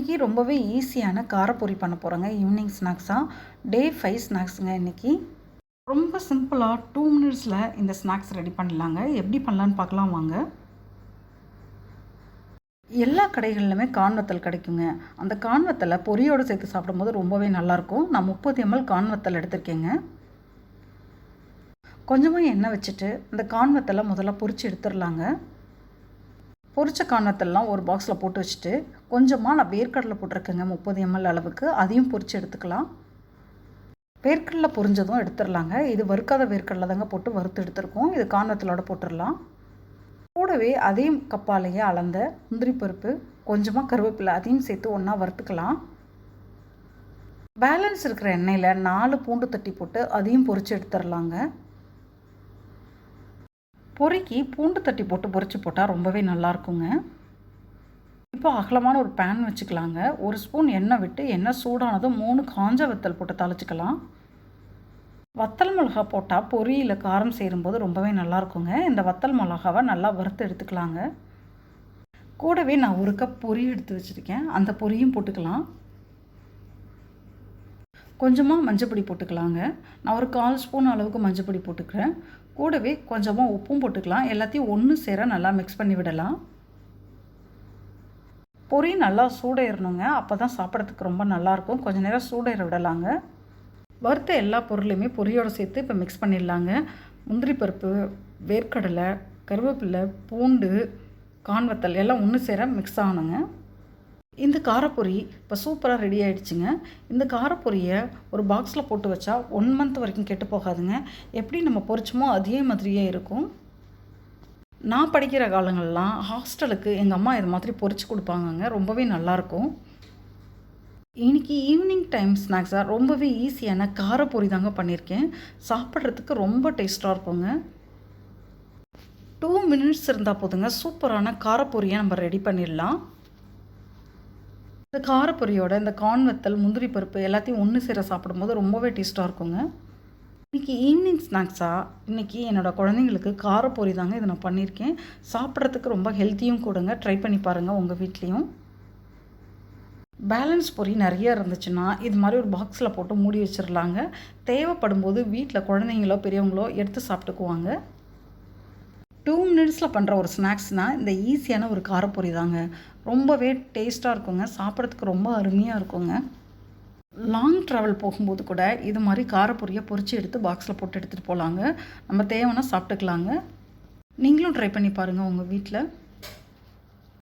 இன்றைக்கி ரொம்பவே ஈஸியான காரப்பொரி பண்ண போகிறோங்க. ஈவினிங் ஸ்நாக்ஸாக டே 5 ஸ்நாக்ஸுங்க இன்றைக்கி. ரொம்ப சிம்பிளாக 2 மினிட்ஸில் இந்த ஸ்நாக்ஸ் ரெடி பண்ணலாங்க. எப்படி பண்ணலான்னு பார்க்கலாம் வாங்க. எல்லா கடைகள்லையுமே கான்வத்தல் கிடைக்குங்க. அந்த கான்வத்தலை பொரியோடு சேர்த்து சாப்பிடும்போது ரொம்பவே நல்லாயிருக்கும். நான் 30 ml கான்வத்தல் எடுத்திருக்கேங்க. கொஞ்சமாக எண்ணெய் வச்சுட்டு இந்த கான்வத்தலை முதல்ல பொரித்து எடுத்துடலாங்க. பொரிச்ச கான்வத்தெல்லாம் ஒரு பாக்ஸில் போட்டு வச்சுட்டு கொஞ்சமாக நான் வேர்க்கடலை போட்டிருக்கேங்க 30 ml அளவுக்கு. அதையும் பொரித்து எடுத்துக்கலாம். வேர்க்கடலை பொரிஞ்சதும் எடுத்துடலாங்க. இது வறுக்காத வேர்க்கடலை தாங்க போட்டு வறுத்து எடுத்துருக்கோம். இது கான்வத்தலோட போட்டுடலாம். கூடவே அதே கப்பாலேயே அளந்த முந்திரி பருப்பு, கொஞ்சமாக கருவேப்பிலை அதையும் சேர்த்து ஒன்றா வறுத்துக்கலாம். பேலன்ஸ் இருக்கிற எண்ணெயில் 4 பூண்டு தட்டி போட்டு அதையும் பொரித்து எடுத்துடலாங்க. பொரிக்கி பூண்டு தட்டி போட்டு பொரித்து போட்டால் ரொம்பவே நல்லாயிருக்குங்க. இப்போ அகலமான ஒரு பேன் வச்சுக்கலாங்க. 1 ஸ்பூன் எண்ணெய் விட்டு எண்ணெய் சூடானதும் 3 காஞ்ச வத்தல் போட்டு தாளிச்சிக்கலாம். வத்தல் மிளகா போட்டால் பொரியில் காரம் சேரும்போது ரொம்பவே நல்லாயிருக்குங்க. இந்த வத்தல் மிளகாவை நல்லா வறுத்து எடுத்துக்கலாங்க. கூடவே நான் 1 கப் பொரி எடுத்து வச்சுருக்கேன். அந்த பொரியும் போட்டுக்கலாம். கொஞ்சமாக மஞ்சப்பொடி போட்டுக்கலாங்க. நான் ஒரு 1/4 ஸ்பூன் அளவுக்கு மஞ்சப்பொடி போட்டுக்கிறேன். கூடவே கொஞ்சமாக உப்பும் போட்டுக்கலாம். எல்லாத்தையும் ஒன்று சேர நல்லா மிக்ஸ் பண்ணி விடலாம். பொரி நல்லா சூடேறணுங்க. அப்போ தான் சாப்பிட்றதுக்கு ரொம்ப நல்லாயிருக்கும். கொஞ்சம் நேரம் சூடேற விடலாங்க. வறுத்த எல்லா பொருளையுமே பொரியோடு சேர்த்து இப்போ மிக்ஸ் பண்ணிடலாங்க. முந்திரி பருப்பு, வேர்க்கடலை, கருவேப்பிலை, பூண்டு, கான்வத்தல் எல்லாம் ஒன்று சேர மிக்ஸ் ஆகணுங்க. இந்த காரப்பொரி இப்போ சூப்பராக ரெடி ஆகிடுச்சுங்க. இந்த காரப்பொரியை ஒரு பாக்ஸில் போட்டு வச்சா 1 மந்த் வரைக்கும் கெட்டு போகாதுங்க. எப்படி நம்ம பொரிச்சோமோ அதே மாதிரியே இருக்கும். நான் படிக்கிற காலங்கள்லாம் ஹாஸ்டலுக்கு எங்கள் அம்மா இது மாதிரி பொரிச்சு கொடுப்பாங்கங்க. ரொம்பவே நல்லாயிருக்கும். இன்றைக்கி ஈவினிங் டைம் ஸ்நாக்ஸாக ரொம்பவே ஈஸியான காரப்பொரி தாங்க பண்ணியிருக்கேன். சாப்பிட்றதுக்கு ரொம்ப டேஸ்ட்டாக இருக்குங்க. 2 மினிட்ஸ் இருந்தால் போதுங்க. சூப்பரான காரப்பொரியை நம்ம ரெடி பண்ணிடலாம். இந்த காரப்பொரியோட இந்த கான்வத்தல், முந்திரி பருப்பு எல்லாத்தையும் ஒன்று சேர சாப்பிடும்போது ரொம்பவே டேஸ்ட்டாக இருக்குங்க. இன்றைக்கி ஈவினிங் ஸ்நாக்ஸாக இன்றைக்கி என்னோடய குழந்தைங்களுக்கு காரப்பொரி தாங்க இதை நான் பண்ணியிருக்கேன். சாப்பிட்றதுக்கு ரொம்ப ஹெல்த்தியும் கூடங்க. ட்ரை பண்ணி பாருங்கள் உங்கள் வீட்லேயும். பேலன்ஸ் பொரி நிறைய இருந்துச்சுன்னா இது மாதிரி ஒரு பாக்ஸில் போட்டு மூடி வச்சிடலாங்க. தேவைப்படும் போது வீட்டில் குழந்தைங்களோ பெரியவங்களோ எடுத்து சாப்பிட்டுக்குவாங்க. 2 மினிட்ஸில் பண்ணுற ஒரு ஸ்நாக்ஸ்னால் இந்த ஈஸியான ஒரு காரப்பொரி தாங்க. ரொம்பவே டேஸ்ட்டாக இருக்குங்க. சாப்பிட்றதுக்கு ரொம்ப அருமையாக இருக்குங்க. லாங் ட்ராவல் போகும்போது கூட இது மாதிரி காரப்பொரியை பொரித்து எடுத்து பாக்ஸில் போட்டு எடுத்துகிட்டு போகலாங்க. நம்ம தேவைன்னா சாப்பிட்டுக்கலாங்க. நீங்களும் ட்ரை பண்ணி பாருங்கள் உங்கள் வீட்டில்.